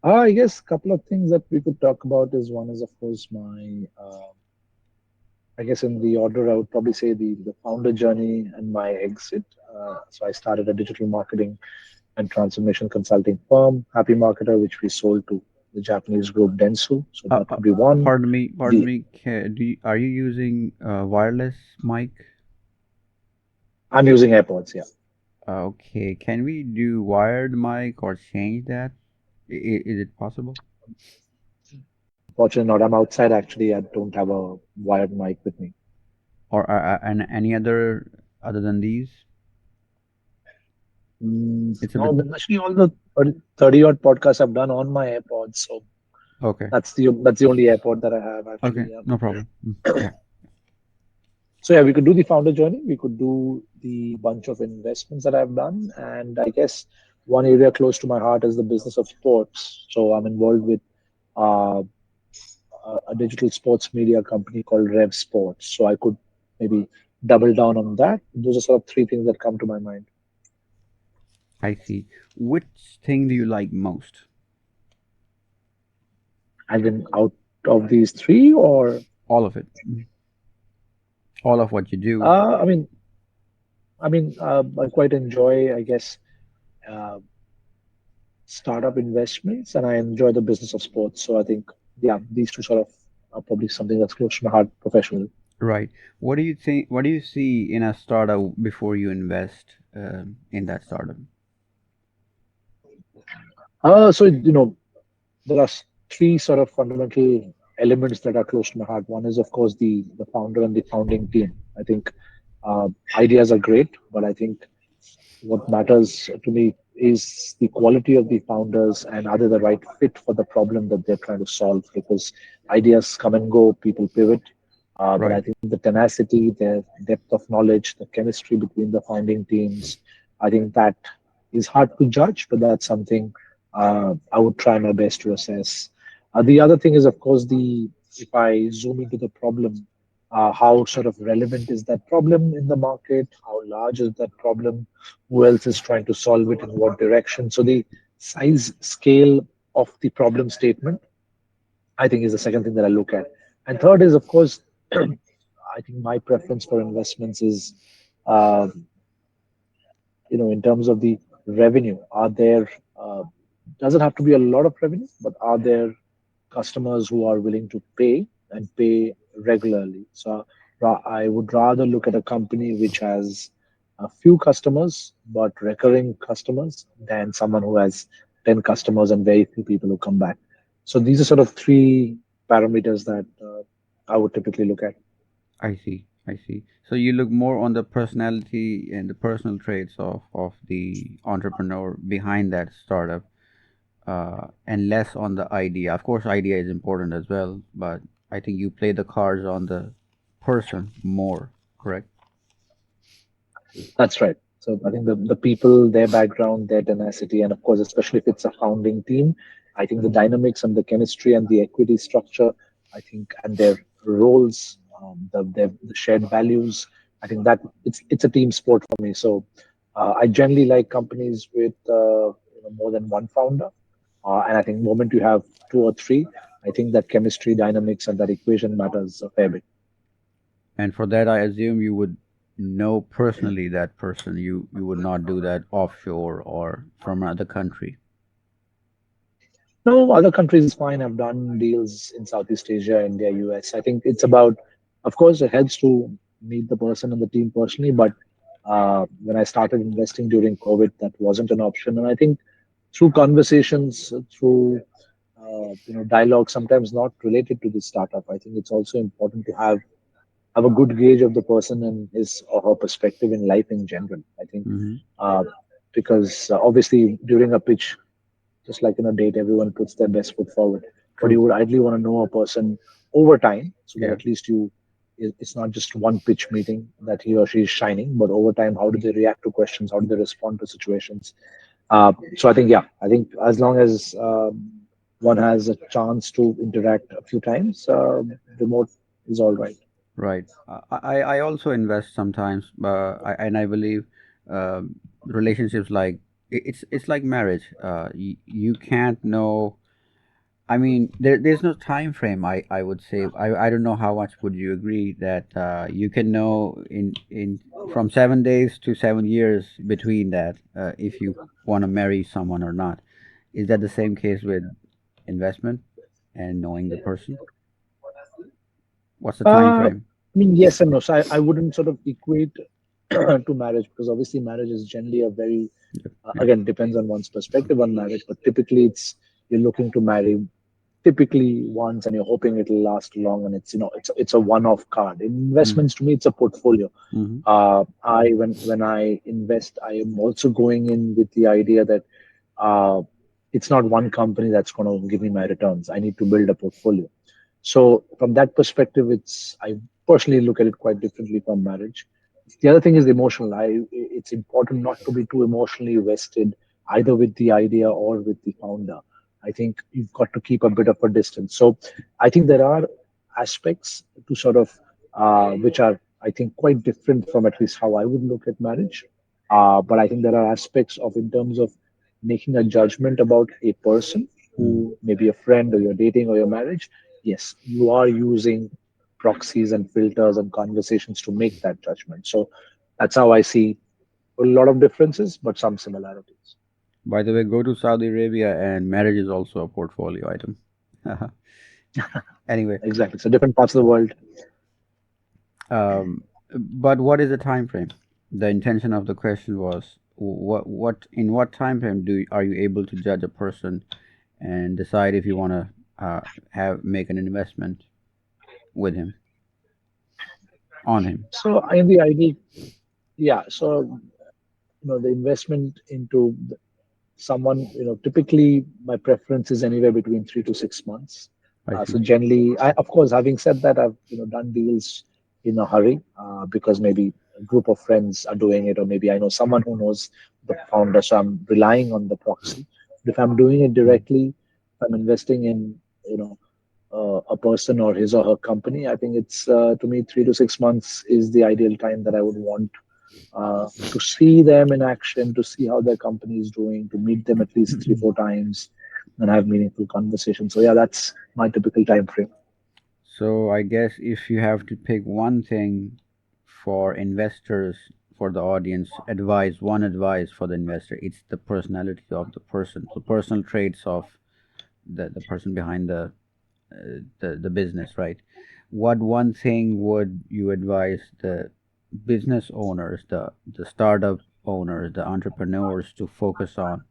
I guess a couple of things that we could talk about is one is, of course, I guess in the order, I would probably say the founder journey and my exit. So I started a digital marketing and transformation consulting firm, Happy Marketer, which we sold to the Japanese group Dentsu. So Uh, that uh, would be one. pardon The me. Are you using wireless mic? I'm using AirPods, yeah. Okay, can we do wired mic or change that? Is it possible? Fortunately, not. I'm outside actually. I don't have a wired mic with me. Or and any other than these? It's a bit No, actually, all the 30 odd podcasts I've done on my AirPods. So okay. that's the only AirPod that I have Okay, actually. Yeah. no problem. Yeah, So yeah, we could do the founder journey. We could do the bunch of investments that I've done, and I guess one area close to my heart is the business of sports. So I'm involved with uh, a digital sports media company called Rev Sports. So I could maybe double down on that. Those are sort of three things that come to my mind. I see. Which thing do you like most? And then out of these three, or All of it. All of what you do. uh, I mean, I quite enjoy, I guess, uh, startup investments, and I enjoy the business of sports. So I think, yeah, these two sort of are probably something that's close to my heart professionally. Right. What do you think? What do you see in a startup before you invest in that startup? So there are three sort of fundamental elements that are close to my heart. One is, of course, the founder and the founding team. I think ideas are great, but I think what matters to me is the quality of the founders and are they the right fit for the problem that they're trying to solve? Because ideas come and go, people pivot. But I Right. think the tenacity, the depth of knowledge, the chemistry between the founding teams, I think that is hard to judge, but that's something I would try my best to assess. The other thing is, of course, the if I zoom into the problem, how sort of relevant is that problem in the market? How large is that problem? Who else is trying to solve it in what direction? So the size scale of the problem statement, I think, is the second thing that I look at. And third is, of course, I think my preference for investments is, uh, in terms of the revenue, are there, doesn't have to be a lot of revenue, but are there customers who are willing to pay and pay regularly? So I would rather look at a company which has a few customers, but recurring customers than someone who has 10 customers and very few people who come back. So these are sort of three parameters that I would typically look at. I see. I see. So you look more on the personality and the personal traits of the entrepreneur behind that startup, and less on the idea. Of course, idea is important as well, but I think you play the cards on the person more. Correct. That's right. So I think the people, their background, their tenacity, and of course, especially if it's a founding team, I think the dynamics and the chemistry and the equity structure, I think, and their roles, the shared values, I think that it's a team sport for me. So I generally like companies with more than one founder, and I think the moment you have two or three, I think that chemistry, dynamics, and that equation matters a fair bit. And for that, I assume you would know personally that person. You would not do that offshore or from another country. No, other countries is fine. I've done deals in Southeast Asia, India, US. I think it's about, of course, it helps to meet the person and the team personally. But when I started investing during COVID, that wasn't an option. And I think through conversations, through dialogue, sometimes not related to the startup, I think it's also important to have a good gauge of the person and his or her perspective in life in general. I think Hmm. uh, because obviously during a pitch, just like in a date, everyone puts their best foot forward. But True. you would ideally want to know a person over time so that Yeah. at least it's not just one pitch meeting that he or she is shining, but over time, how do they react to questions? How do they respond to situations? So I think, yeah, I think as long as one has a chance to interact a few times, remote is all right. Right. I also invest sometimes, and I believe relationships like it's like marriage. You can't know. I mean, there's no time frame. I would say I don't know how much would you agree that you can know in from 7 days to 7 years between that if you want to marry someone or not. Is that the same case with investment and knowing the person? What's the time Uh, frame? I mean, yes and no. So I wouldn't sort of equate to marriage because obviously marriage is generally a very Yeah. again depends on one's perspective on marriage, but typically it's you're looking to marry typically once and you're hoping it'll last long and it's it's a one-off card. In Mm-hmm. investments to me it's a portfolio. Mm-hmm. I when I invest, I am also going in with the idea that uh, it's not one company that's going to give me my returns. I need to build a portfolio. So from that perspective, it's I personally look at it quite differently from marriage. The other thing is emotional. It's important not to be too emotionally vested either with the idea or with the founder. I think you've got to keep a bit of a distance. So I think there are aspects to sort of which are I think quite different from at least how I would look at marriage. But I think there are aspects of in terms of making a judgment about a person Mm-hmm. who may be a friend or you're dating or your marriage. Yes, you are using proxies and filters and conversations to make that judgment. So that's how I see a lot of differences, but some similarities. By the way, go to Saudi Arabia and marriage is also a portfolio item. Anyway, Exactly. So different parts of the world. um, but what is the time frame? The intention of the question was what in what time frame are you able to judge a person and decide if you want to have make an investment with him on him? So I the idea, yeah. So the investment into someone, typically my preference is anywhere between 3 to 6 months. I So see. generally, of course, having said that, I've done deals in a hurry because maybe a group of friends are doing it, or maybe I know someone who knows the founder, so I'm relying on the proxy. But if I'm doing it Mm. directly, if I'm investing in a person or his or her company, I think it's to me 3 to 6 months is the ideal time that I would want to see them in action, to see how their company is doing, to meet them at least 3 4 times, and have meaningful conversations. So yeah, that's my typical time frame. So I guess if you have to pick one thing for investors, for the audience, one advice for the investor, it's the personality of the person, the personal traits of the person behind the business, right? What one thing would you advise the business owners, the startup owners, the entrepreneurs to focus on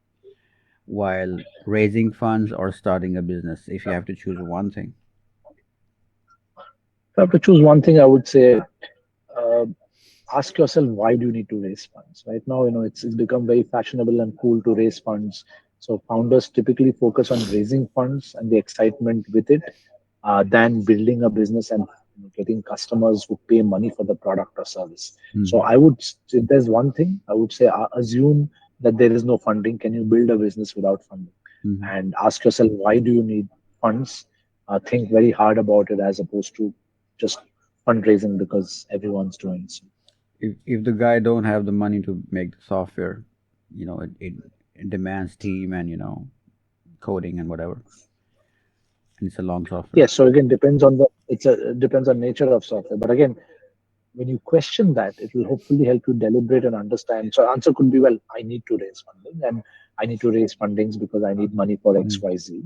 while raising funds or starting a business? If you have to choose one thing. If I have to choose one thing, I would say uh, ask yourself why do you need to raise funds. Right now, it's become very fashionable and cool to raise funds. So founders typically focus on raising funds and the excitement with it than building a business and getting customers who pay money for the product or service. So Hmm. if there's one thing, I would say assume that there is no funding. Can you build a business without funding? Hmm. And ask yourself why do you need funds? Think very hard about it as opposed to just fundraising because everyone's doing so. If the guy don't have the money to make the software, it demands team and coding and whatever, and it's a long software. Yes, so again, depends on nature of software. But again, when you question that, it will hopefully help you deliberate and understand. So answer could be, well, I need to raise funding, and I need to raise fundings because I need money for Mm. X, Y, Z.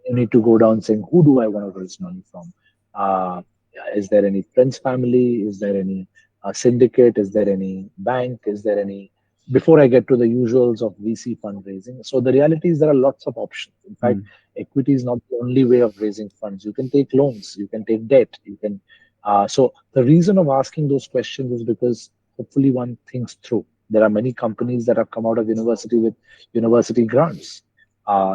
You need to go down saying, who do I want to raise money from? Uh, is there any friends family? Is there any syndicate? Is there any bank? Is there any before I get to the usuals of VC fundraising? So the reality is there are lots of options. In fact, Mm. equity is not the only way of raising funds. You can take loans, you can take debt, you can. So the reason of asking those questions is because hopefully one thinks through. There are many companies that have come out of university with university grants.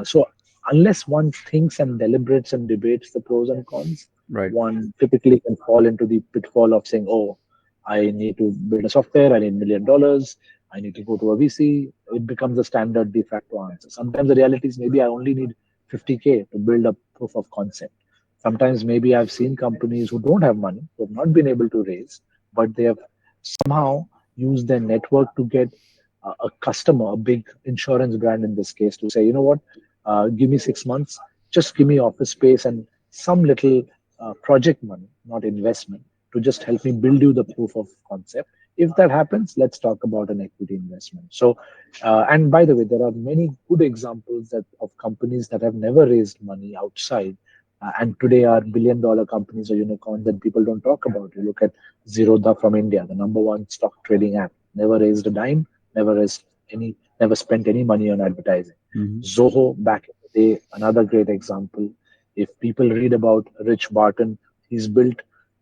So unless one thinks and deliberates and debates the pros and cons, Right. one typically can fall into the pitfall of saying, "Oh, I need to build a software. I need $1 million. I need to go to a VC." It becomes a standard de facto answer. Sometimes the reality is maybe I only need 50K to build a proof of concept. Sometimes maybe I've seen companies who don't have money, who have not been able to raise, but they have somehow used their network to get a customer, a big insurance brand in this case, to say, you know what, give me 6 months. just give me office space and some little project money, not investment, to just help me build you the proof of concept. If that happens, let's talk about an equity investment. So, and by the way, there are many good examples that of companies that have never raised money outside, and today are billion-dollar companies or unicorns that people don't talk about. You look at Zerodha from India, the number one stock trading app, never raised a dime, never raised any, never spent any money on advertising. Mm-hmm. Zoho back in the day, another great example. If people read about Rich Barton, he's built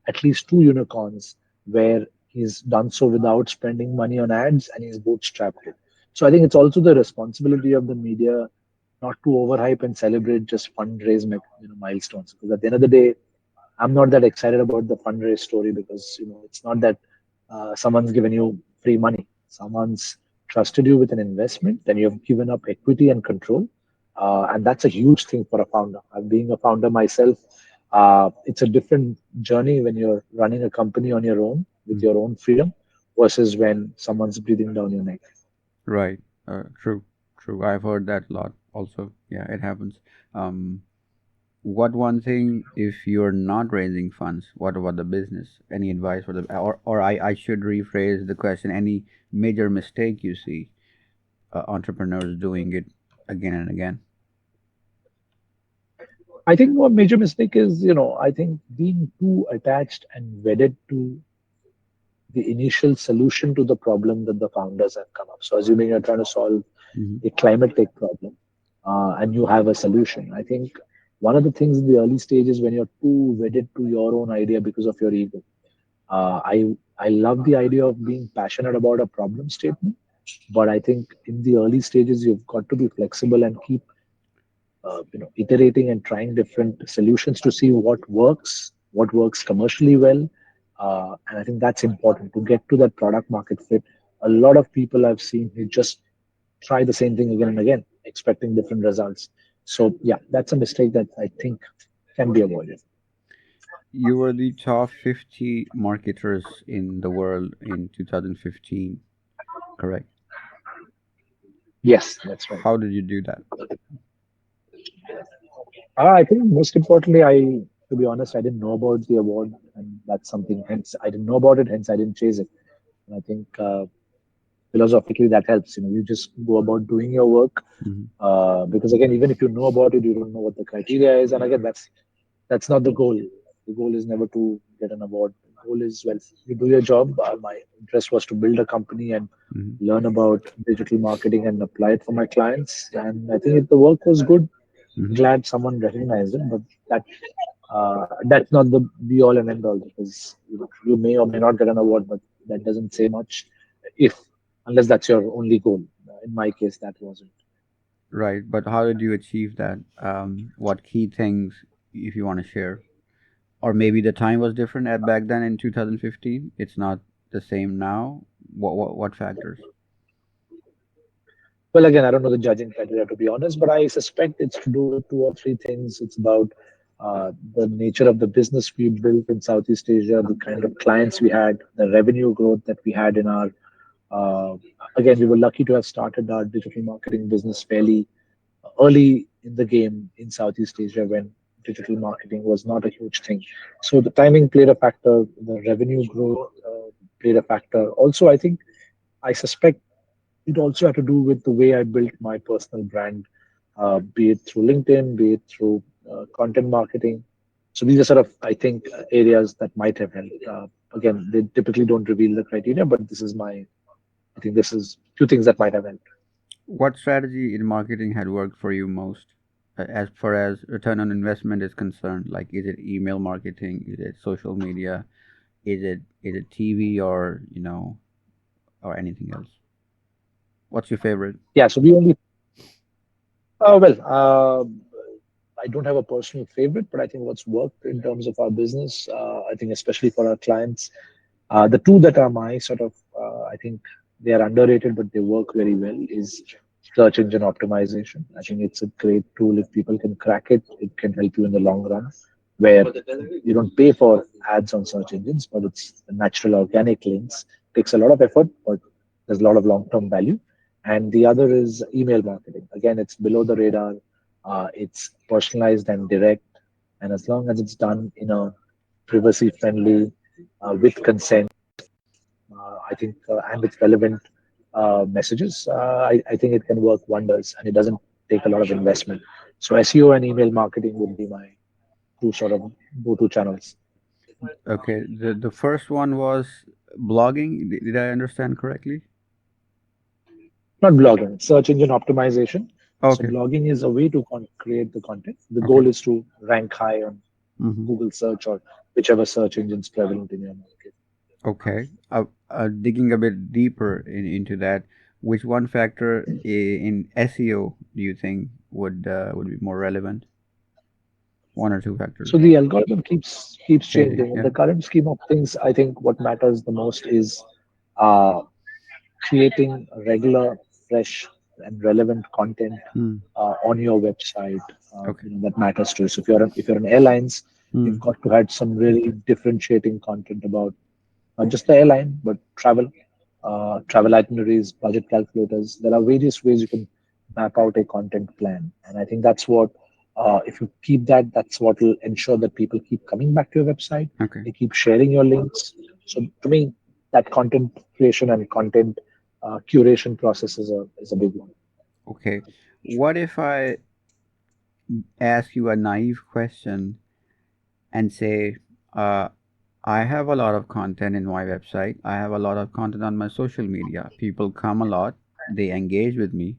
at least two unicorns where he's done so without spending money on ads and he's bootstrapped it. So I think it's also the responsibility of the media not to overhype and celebrate just milestones. Because at the end of the day, I'm not that excited about the fundraise story because it's not that someone's given you free money. Someone's trusted you with an investment, then you have given up equity and control, and that's a huge thing for a founder. Being a founder myself, it's a different journey when you're running a company on your own with your own freedom versus when someone's breathing down your neck. Right. True. True. I've heard that a lot. Also, yeah, it happens. Um, what one thing if you're not raising funds? What about the business? Any advice for the or I should rephrase the question. Any major mistake you see entrepreneurs doing it again and again? I think one major mistake is, I think being too attached and wedded to the initial solution to the problem that the founders have come up. So, assuming you're trying to solve Mm-hmm. a climate tech problem and you have a solution, I think one of the things in the early stages when you're too wedded to your own idea because of your ego. I love the idea of being passionate about a problem statement, but I think in the early stages you've got to be flexible and keep iterating and trying different solutions to see what works commercially well, and I think that's important to get to that product market fit. A lot of people I've seen who just try the same thing again and again, expecting different results. So yeah, that's a mistake that I think can be avoided. You were the top 50 marketers in the world in 2015, correct? Yes, that's right. How did you do that? I think most importantly, to be honest, I didn't know about the award, and that's something. Hence, I didn't know about it. Hence, I didn't chase it. And I think philosophically that helps. You just go about doing your work, Mm-hmm. because again, even if you know about it, you don't know what the criteria is. And again, that's not the goal. The goal is never to get an award. The goal is, well, you do your job. My interest was to build a company and Mm-hmm. learn about digital marketing and apply it for my clients. And I think if the work was good, Mm-hmm. glad someone recognized it. But that's not the be all and end all, because you may or may not get an award, but that doesn't say much if unless that's your only goal. In my case, that wasn't. Right, but how did you achieve that? What key things, if you want to share, or maybe the time was different at back then in 2015. It's not the same now. What factors? Well, again, I don't know the judging criteria, to be honest, but I suspect it's to do with two or three things. It's about the nature of the business we built in Southeast Asia, the kind of clients we had, the revenue growth that we had in our. Uh, Again, we were lucky to have started our digital marketing business fairly early in the game in Southeast Asia when digital marketing was not a huge thing. So the timing played a factor, the revenue growth played a factor. Also, I think I suspect it also had to do with the way I built my personal brand, be it through LinkedIn, be it through content marketing. So these are sort of, I think, areas that might have helped. Again, they typically don't reveal the criteria, but I think this is two things that might have helped. What strategy in marketing had worked for you most, as far as return on investment is concerned? Like, is it email marketing? Is it social media? Is it TV, or or anything else? What's your favorite? Yeah, so we only, well, I don't have a personal favorite, but I think what's worked in terms of our business, I think especially for our clients, the two that are my sort of, I think they are underrated, but they work very well is search engine optimization. I think it's a great tool. If people can crack it, it can help you in the long run, where you don't pay for ads on search engines, but it's the natural organic links. Takes a lot of effort, but there's a lot of long-term value. And the other is email marketing. Again, it's below the radar. It's personalized and direct, and as long as it's done in a privacy friendly, with consent, I think, and with relevant messages, I think it can work wonders, and it doesn't take a lot of investment. So SEO and email marketing would be my two sort of go-to channels. Okay, the first one was blogging. Did I understand correctly? Not blogging, search engine optimization. So Okay, blogging is a way to create the content. The okay. goal is to rank high on Mm-hmm. Google search or whichever search engine is prevalent in your market. Okay. Digging a bit deeper into that, which one factor in SEO do you think would be more relevant? One or two So factors. the algorithm keeps Changing. changing. In Yeah. the current scheme of things, I think what matters the most is uh, creating regular, fresh, and relevant content Hmm. on your website. Okay. That matters to you. So if you're an airlines, Hmm. you've got to have some really differentiating content about not just the airline, but travel itineraries, budget calculators. There are various ways you can map out a content plan, and I think that's what. If you keep that, that's what will ensure that people keep coming back to your website. Okay. They keep sharing your links. So to me, that content creation and content curation process is a big one. Okay. What if I ask you a naive question and say, uh, I have a lot of content in my website. I have a lot of content on my social media. People come a lot. They engage with me.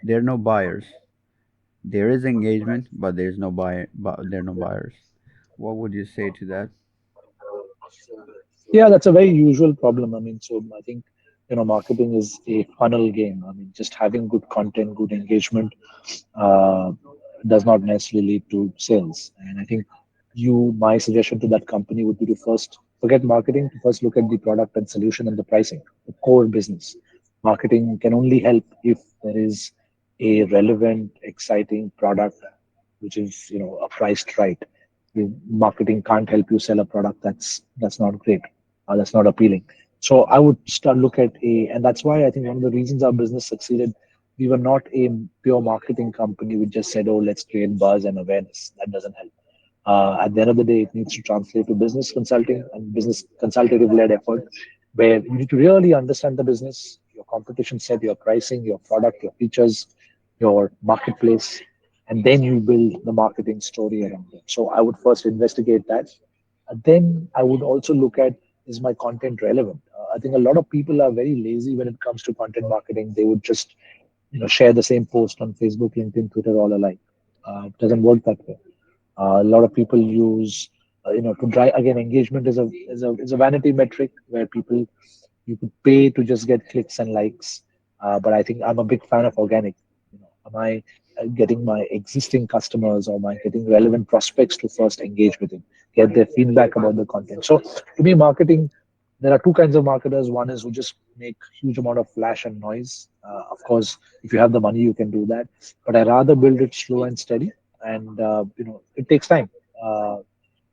There are no buyers. There is engagement, but there's no buyer. But there are no buyers. What would you say to that? Yeah, that's a very usual problem. I mean, so I think marketing is a funnel game. I mean, just having good content, good engagement, uh, does not necessarily lead to sales. And I think my suggestion to that company would be to first forget marketing, to first look at the product and solution and the pricing, the core business. Marketing can only help if there is a relevant, exciting product which is priced right. Marketing can't help you sell a product that's not great, that's not appealing. So I would start look at and that's why I think one of the reasons our business succeeded, we were not a pure marketing company. We just said, oh, let's create buzz and awareness. That doesn't help. At the end of the day, it needs to translate to business consulting and business consultative led effort, where you need to really understand the business, your competition set, your pricing, your product, your features, your marketplace, and then you build the marketing story around it. So I would first investigate that. Then I would also look at, is my content relevant? I think a lot of people are very lazy when it comes to content marketing. They would just share the same post on Facebook, LinkedIn, Twitter, all alike. It doesn't work that way. A lot of people use, to drive again. Engagement is a vanity metric where people you could pay to just get clicks and likes. But I think I'm a big fan of organic. Am I getting my existing customers or am I getting relevant prospects to first engage with it, get their feedback about the content? So to me, marketing, there are two kinds of marketers. One is who just make huge amount of flash and noise. Of course, if you have the money, you can do that. But I rather build it slow and steady, and it takes time.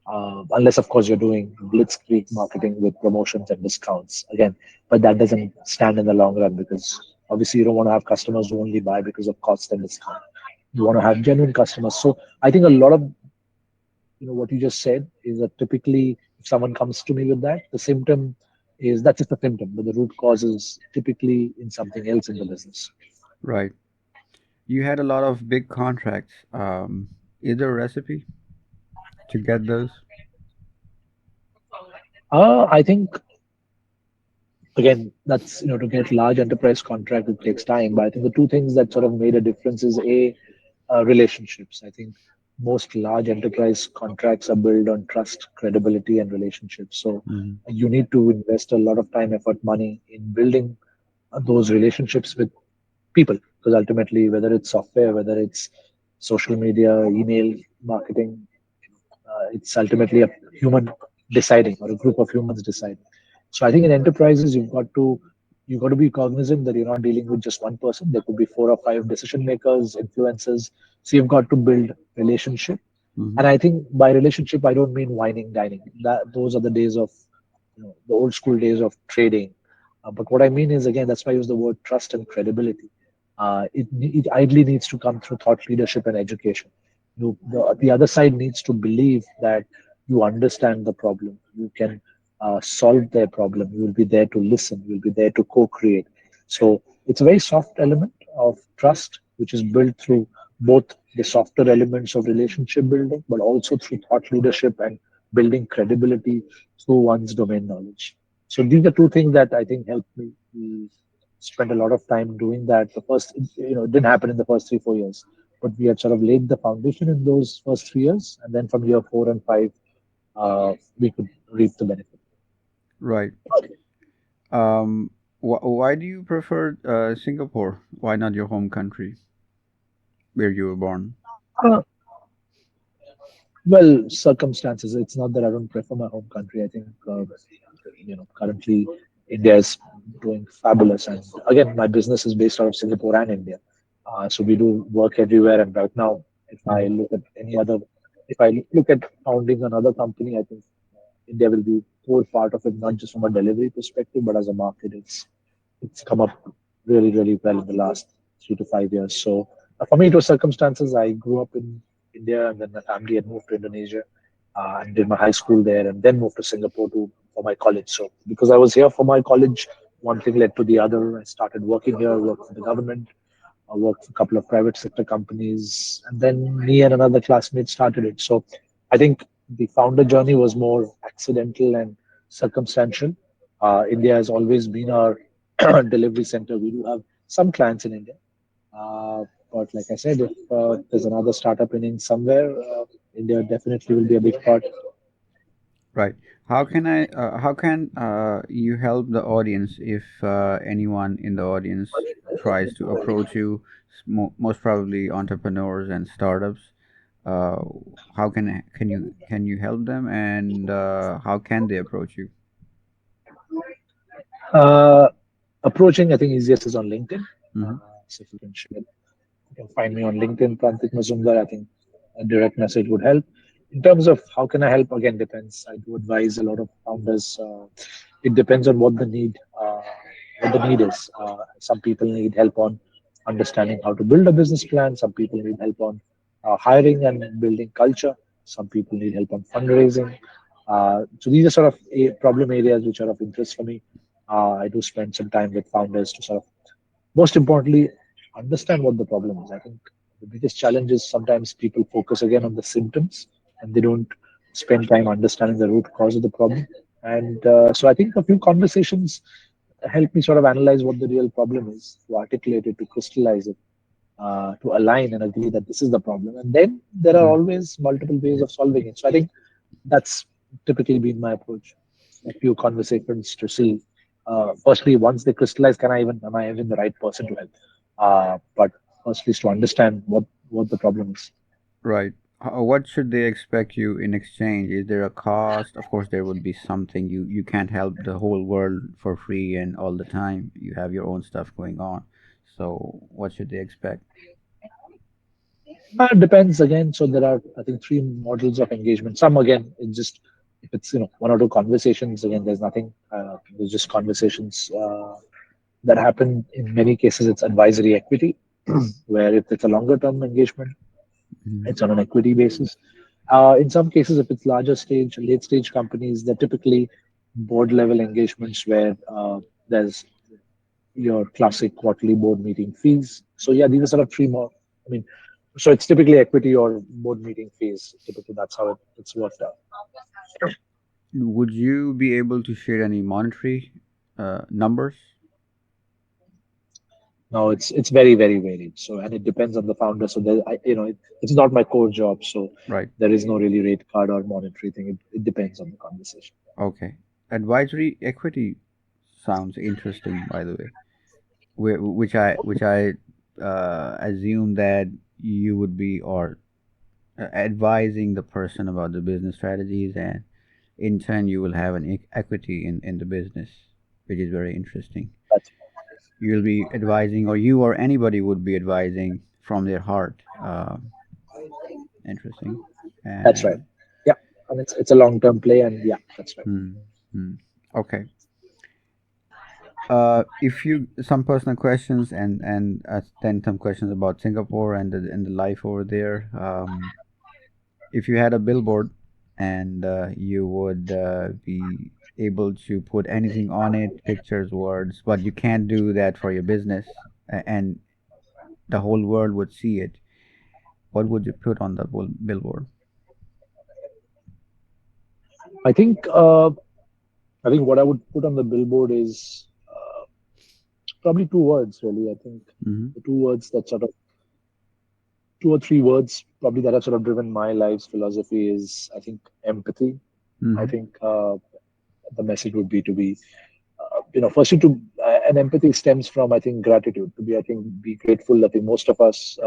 Unless of course you're doing blitzkrieg marketing with promotions and discounts again, but that doesn't stand in the long run because obviously you don't want to have customers who only buy because of cost and discount. You want to have genuine customers. So I think a lot of what you just said is that typically if someone comes to me with that, the symptom is that's just a symptom, but the root cause is typically in something else in the business. Right. You had a lot of big contracts. Is there a recipe to get those? I think again, that's to get large enterprise contract, it takes time. But I think the two things that sort of made a difference is relationships. I think most large enterprise contracts are built on trust, credibility, and relationships. So Hmm. you need to invest a lot of time, effort, money in building those relationships with people, because ultimately, whether it's software, whether it's social media, email marketing, it's ultimately a human deciding or a group of humans deciding. So I think in enterprises you've got to be cognizant that you're not dealing with just one person. There could be four or five decision makers, influencers. So you've got to build relationship. Hmm. And I think by relationship I don't mean whining, dining. Those are the days of the old school days of trading. But what I mean is again that's why I use the word trust and credibility. It ideally needs to come through thought leadership and education. The other side needs to believe that you understand the problem. You can solve their problem. You will be there to listen. You will be there to co-create. So it's a very soft element of trust, which is built through both the softer elements of relationship building, but also through thought leadership and building credibility through one's domain knowledge. So these are two things that I think helped me. We spent a lot of time doing that. The first, it didn't happen in the first 3 4 years, but we had sort of laid the foundation in those first 3 years, and then from year 4 and 5, we could reap the benefit. Right. Why do you prefer Singapore? Why not your home country where you were born? Uh, well, circumstances. It's not that I don't prefer my home country. I think currently India is doing fabulous, and again, my business is based out of Singapore and India. So we do work everywhere. And right now, if I Mhm. look at any other, if I look at founding another company, I think India will be core part of it, not just from a delivery perspective, but as a market. It's come up really, really well in the last 3 to 5 years. So for me, it was circumstances. I grew up in India, and then my family had moved to Indonesia, and did my high school there, and then moved to Singapore for my college. So because I was here for my college, one thing led to the other. I started working here, worked for the government. I worked for a couple of private sector companies, and then me and another classmate started it. So I think the founder journey was more accidental and circumstantial. India has always been our delivery center. We do have some clients in India, uh, but like I said, if there's another startup inning somewhere, India definitely will be a big part. Right. How can you help the audience if anyone in the audience tries to approach you, most probably entrepreneurs and startups? Uh, how can you help them, and how can they approach you? Uh, Approaching, I think easiest is on LinkedIn. Mm-hmm. So if you can share, you can find me on LinkedIn, Prantik Mazumdar. I think a direct message would help. In terms of how can I help, again, depends. I do advise a lot of founders. It depends on what the need is. Some people need help on understanding how to build a business plan. Some people need help on hiring and building culture. Some people need help on fundraising. So these are sort of problem areas which are of interest for me. I do spend some time with founders to sort of, most importantly, understand what the problem is. I think the biggest challenge is sometimes people focus again on the symptoms, and they don't spend time understanding the root cause of the problem. And so I think a few conversations help me sort of analyze what the real problem is, to articulate it, to crystallize it, to align and agree that this is the problem. And then there are Mm-hmm. always multiple ways of solving it. So I think that's typically been my approach. A few conversations to see. Firstly, once they crystallize, am I even the right person to help? But firstly, is to understand what the problem is. Right. What should they expect you in exchange? Is there a cost? Of course, there would be something. You can't help the whole world for free and all the time. You have your own stuff going on. So, what should they expect? Depends again. So there are, I think, three models of engagement. Some again, it's just if it's one or two conversations. Again, there's nothing. There's just conversations that happen. In many cases, it's advisory equity, where if it's a longer term engagement, Mhm. it's on an equity basis. In some cases, if it's larger stage, late stage companies, they're typically board level engagements where there's your classic quarterly board meeting fees. So yeah, these are sort of three more. I mean, so it's typically equity or board meeting fees. Typically, that's how it's worked out. Would you be able to share any monetary numbers? Now it's very very varied. So and it depends on the founder. So it's not my core job. So Right. there is no really rate card or monetary thing. It depends on the conversation. Okay. Advisory equity sounds interesting, by the way. Which I assume that you would be or advising the person about the business strategies, and in turn you will have an equity in the business, which is very interesting. That's You'll be advising, or you or anybody would be advising from their heart. Interesting. that's right. And Yeah, and it's a long term play, and yeah, that's right. hmm, hmm. Okay. If you some personal questions and then some questions about Singapore and the life over there. If you had a billboard and you would be able to put anything on it, pictures, words, but you can't do that for your business, and the whole world would see it, what would you put on the billboard? I think what I would put on the billboard is probably two words really. I think Mm-hmm. the two words that sort of two or three words probably that have sort of driven my life's philosophy is I think empathy. I Mm-hmm. think the message would be to be firstly to and empathy stems from I think gratitude to be I think be grateful. I think most of us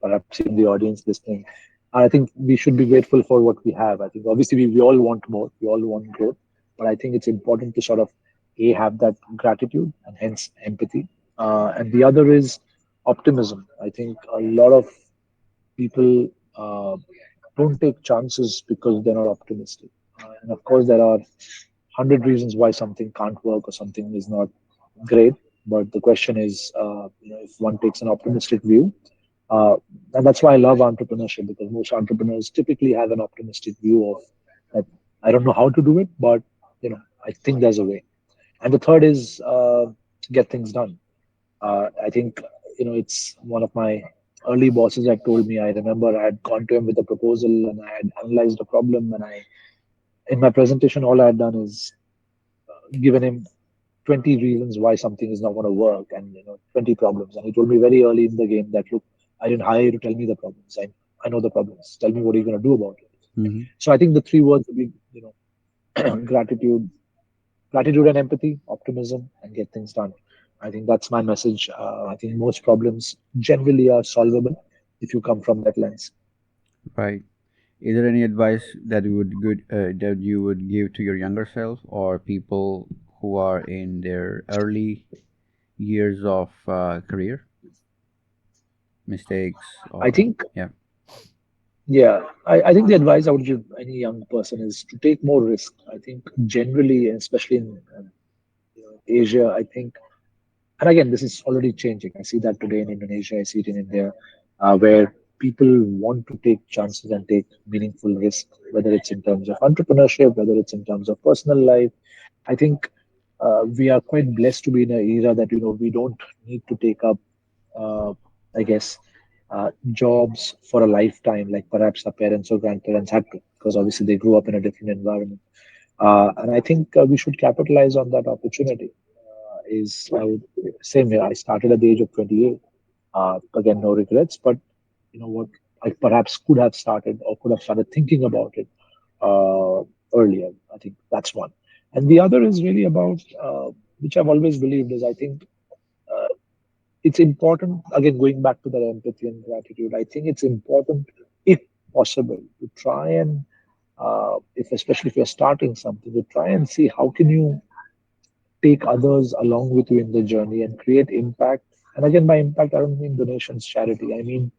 perhaps even the audience listening, I think we should be grateful for what we have. I think obviously we all want more, we all want growth, but I think it's important to sort of have that gratitude and hence empathy. And the other is optimism. I think a lot of people don't take chances because they're not optimistic. And of course, there are 100 reasons why something can't work or something is not great. But the question is, if one takes an optimistic view, uh, and that's why I love entrepreneurship because most entrepreneurs typically have an optimistic view of that. I don't know how to do it, but I think there's a way. And the third is get things done. I think it's one of my early bosses had told me. I remember I had gone to him with a proposal and I had analyzed the problem, and I in my presentation all I had done is given him 20 reasons why something is not going to work and 20 problems. And he told me very early in the game that look, I didn't hire you to tell me the problems. I know the problems. Tell me what are you going to do about it. Mm-hmm. So I think the three words would be gratitude, gratitude and empathy, optimism, and get things done. I think that's my message. I think most problems generally are solvable if you come from that lens. Right. Is there any advice that you would give to your younger self or people who are in their early years of career mistakes I or think, yeah? yeah, I think the advice I would give any young person is to take more risk. I think generally, especially in Asia, I think, and again, this is already changing. I see that today in Indonesia, I see it in India, where people want to take chances and take meaningful risk, whether it's in terms of entrepreneurship, whether it's in terms of personal life. I think we are quite blessed to be in an era that we don't need to take up, uh, I guess, jobs for a lifetime, like perhaps our parents or grandparents had to, because obviously they grew up in a different environment. And I think we should capitalize on that opportunity. Is I would same here. I started at the age of 28. Again, no regrets, but you know what? I perhaps could have started or could have started thinking about it uh, earlier. I think that's one. And the other is really about which I've always believed is I think it's important. Again, going back to that empathy and gratitude, I think it's important, if possible, to try and if especially if you're starting something, to try and see how can you take others along with you in the journey and create impact. And again, by impact, I don't mean donations, charity. I mean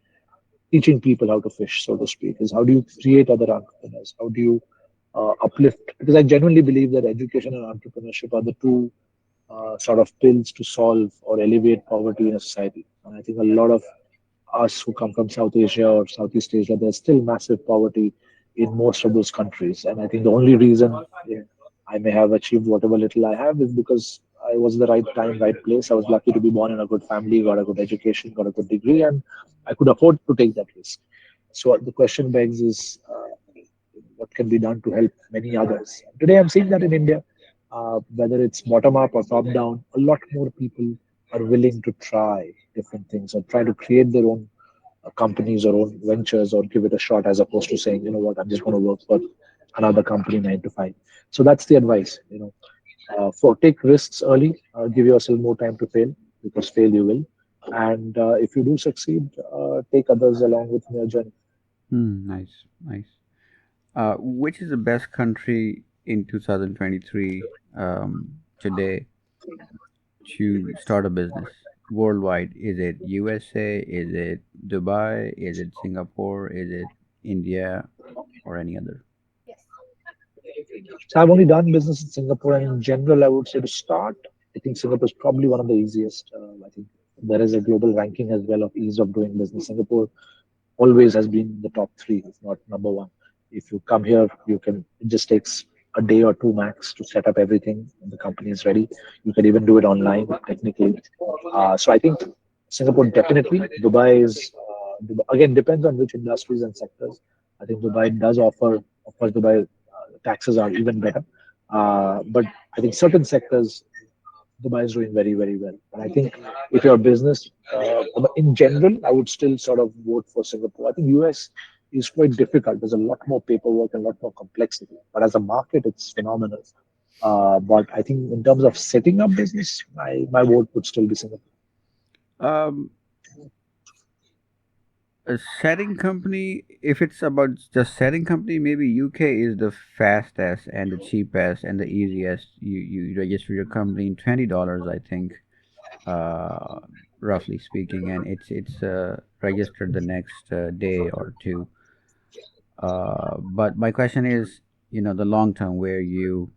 teaching people how to fish, so to speak. Is how do you create other entrepreneurs? How do you uplift? Because I genuinely believe that education and entrepreneurship are the two sort of pills to solve or alleviate poverty in a society. And I think a lot of us who come from South Asia or Southeast Asia, there's still massive poverty in most of those countries. And I think the only reason I may have achieved whatever little I have is because I was the right time, right place. I was lucky to be born in a good family, got a good education, got a good degree, and I could afford to take that risk. So the question begs is what can be done to help many others? Today, I'm seeing that in India, whether it's bottom up or top down, a lot more people are willing to try different things or try to create their own companies or own ventures or give it a shot as opposed to saying, you know what, I'm just going to work for another company 9 to 5. So that's the advice, for take risks early, give yourself more time to fail because fail you will. And if you do succeed, take others along with your journey. Nice, nice. Which is the best country in 2023 today to start a business worldwide? Is it USA? Is it Dubai? Is it Singapore? Is it India or any other? So I've only done business in Singapore, and in general, I would say to start, I think Singapore is probably one of the easiest. I think there is a global ranking as well of ease of doing business. Singapore always has been the top three, if not number one. If you come here, you can. It just takes a day or two max to set up everything, and the company is ready. You can even do it online technically. So I think Singapore definitely. Dubai is again depends on which industries and sectors. I think Dubai does offer. Of course, Dubai taxes are even better, but I think certain sectors Dubai is doing very, very well. And I think if your business, in general, I would still sort of vote for Singapore. I think US is quite difficult. There's a lot more paperwork and a lot more complexity. But as a market, it's phenomenal. But I think in terms of setting up business, my vote would still be Singapore. Um, a setting company, if it's about just setting company, maybe UK is the fastest and the cheapest and the easiest. You register your company in $20, I think, uh, roughly speaking, and it's registered the next day or two. But my question is, the long term where you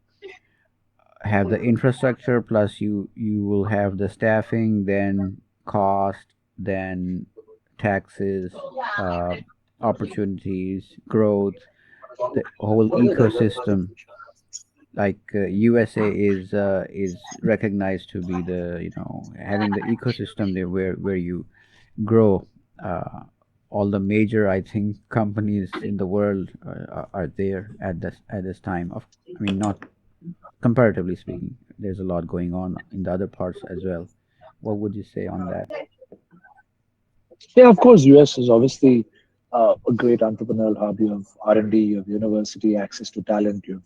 have the infrastructure plus you will have the staffing, then cost, then taxes, uh, opportunities, growth, the whole ecosystem. Like USA is recognized to be the having the ecosystem there where you grow. All the major, I think, companies in the world are there at this time. I mean, not comparatively speaking. There's a lot going on in the other parts as well. What would you say on that? Yeah, of course, US is obviously a great entrepreneurial hub. You have R&D, you have university access to talent. You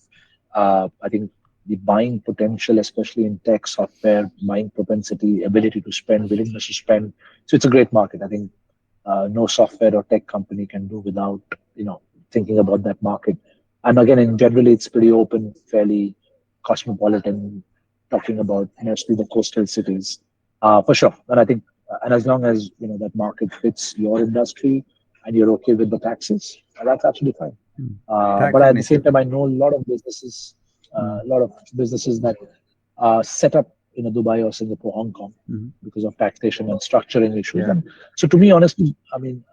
have, I think, the buying potential, especially in tech, software, buying propensity, ability to spend, willingness to spend. So it's a great market. I think no software or tech company can do without thinking about that market. And again, in generally, it's pretty open, fairly cosmopolitan. Talking about mostly the coastal cities, for sure. And I think, and as long as that market fits your industry and you're okay with the taxes, that's absolutely fine. Hmm. Tax But at the same initiative. time, I know Hmm. a lot of businesses that set up in Dubai or Singapore, Hong Kong, Hmm. because of taxation and structuring issues. Yeah. And so, to me, honestly, I mean,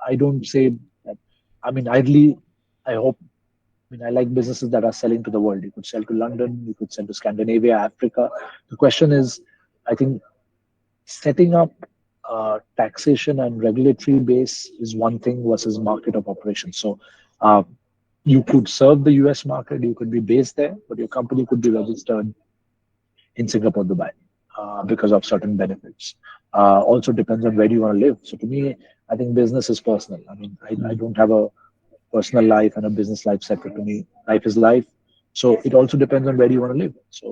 I don't say that. I mean, ideally, I hope. I mean, I like businesses that are selling to the world. You could sell to London, you could sell to Scandinavia, Africa. The question is, I think setting up taxation and regulatory base is one thing versus market of operations. So uh, you could serve the US market, you could be based there, but your company could be registered in Singapore, Dubai, because of certain benefits. Also depends on where you want to live. So to me, I think business is personal. I mean, I Hmm. don't have a personal life and a business life separate to me. Life is life. So it also depends on where you want to live. So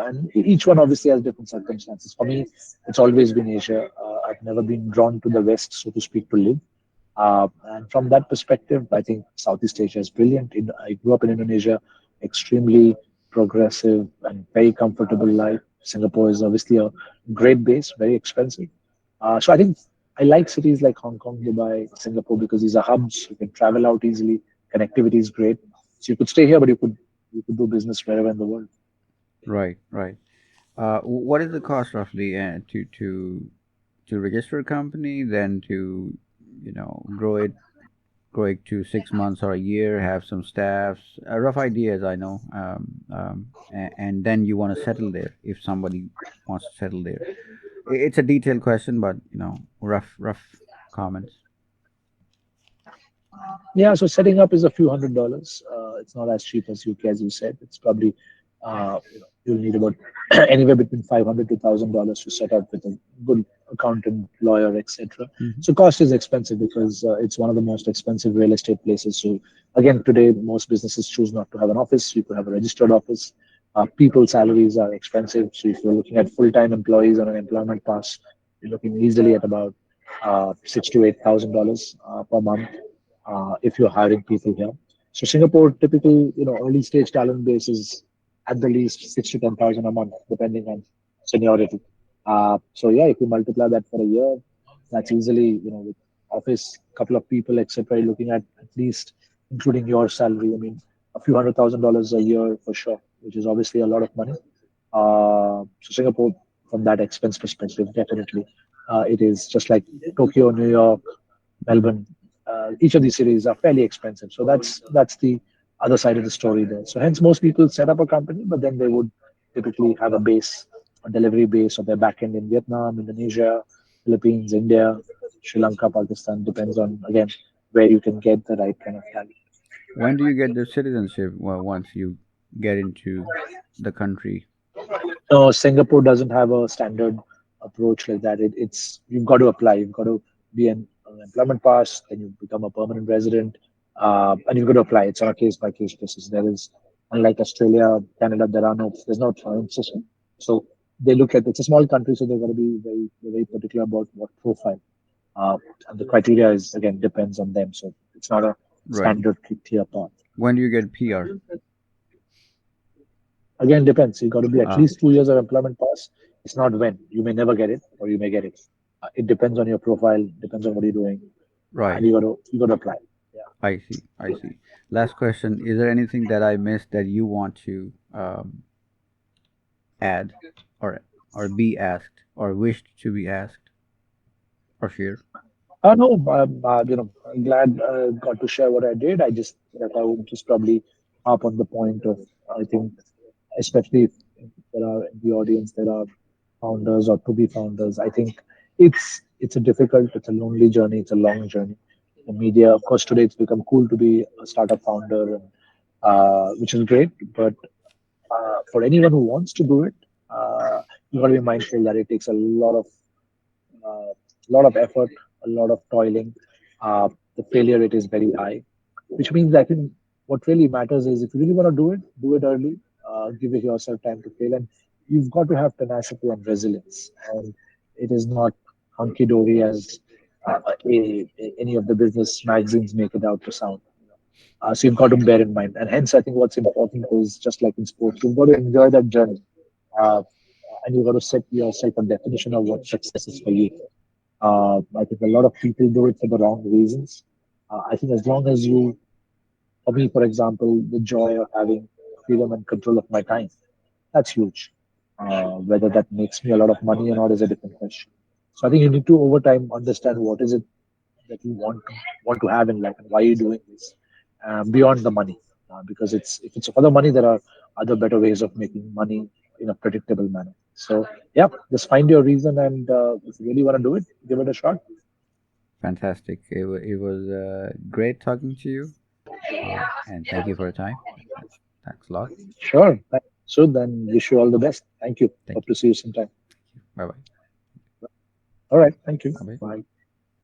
and each one obviously has different circumstances. For me, it's always been Asia. I've never been drawn to the West, so to speak, to live. And from that perspective, I think Southeast Asia is brilliant. I grew up in Indonesia, extremely progressive and very comfortable life. Singapore is obviously a great base, very expensive. So I think I like cities like Hong Kong, Dubai, Singapore because these are hubs. You can travel out easily. Connectivity is great. So you could stay here, but you could do business wherever in the world. Right. Right. What is the cost roughly to register a company, then to grow it to 6 months or a year, have some staffs, rough ideas, I know, and then you want to settle there if somebody wants to settle there. It's a detailed question, but rough comments. Yeah, so setting up is a few $100s. It's not as cheap as UK, as you said. It's probably you'll need about anywhere between $500 to $1,000 to set up with a good accountant, lawyer, etc. Hmm. So cost is expensive because it's one of the most expensive real estate places. So again, today most businesses choose not to have an office. You could have a registered office. People's salaries are expensive. So if you're looking at full-time employees on an employment pass, you're looking easily at about $6,000 to $8,000 per month if you're hiring people here. So Singapore, typical, early stage talent base is at the least 6 to 10,000 a month, depending on seniority. So yeah, if you multiply that for a year, that's easily, with office, couple of people, etc. You're looking at least, including your salary. I mean, a few $100,000 a year for sure, which is obviously a lot of money. So Singapore, from that expense perspective, definitely, it is just like Tokyo, New York, Melbourne. Each of these cities are fairly expensive. So that's the other side of the story there. So hence, most people set up a company, but then they would typically have a base, a delivery base, or their backend in Vietnam, Indonesia, Philippines, India, Sri Lanka, Pakistan. Depends on again where you can get the right kind of talent. When do you get the citizenship? Well, once you get into the country. No, Singapore doesn't have a standard approach like that. It's you've got to apply. You've got to be an employment pass, then you become a permanent resident, and you've got to apply. It's on a case by case basis. There is, unlike Australia, Canada, there's no point system. So they look at it's a small country, so they've got to be very particular about what profile. And the criteria is again depends on them. So it's not a Right. standard clear path. When do you get PR? Again, depends. You got to be at Ah, least 2 years of employment pass. It's not when. You may never get it, or you may get it. It depends on your profile. Depends on what you're doing, right. and you got to apply. Yeah. I see. I see. Last question: is there anything that I missed that you want to add, or be asked, or wished to be asked, or share? No, I'm glad got to share what I did. I just that I would just probably up on the point of I think, especially if there are in the audience there are founders or to be founders. I think it's a lonely journey. It's a long journey. The media, of course, today it's become cool to be a startup founder, and, which is great. But for anyone who wants to do it, you got to be mindful that it takes a lot of effort, a lot of toiling. The failure rate is very high, which means I think what really matters is if you really want to do it early, give it yourself time to fail, and you've got to have tenacity and resilience. And it is not hunky dory as any of the business magazines make it out to sound. So you've got to bear in mind, and hence I think what's important is just like in sports, you've got to enjoy that journey, uh, and you've got to set yourself a definition of what success is for you. I think a lot of people do it for the wrong reasons. I think as long as for me, for example, the joy of having freedom and control of my time, that's huge. Whether that makes me a lot of money or not is a different question. So I think you need to over time understand what is it that you want to have in life and why you're doing this beyond the money. Because if it's for the money, there are other better ways of making money in a predictable manner. So yeah, just find your reason, and if you really want to do it, give it a shot. Fantastic. It was great talking to you, and thank you for your time. Thanks a lot. Sure. So then, wish you all the best. Thank you. Thank Hope you. to see you sometime. Bye bye. All right. Thank you. Bye bye. Bye.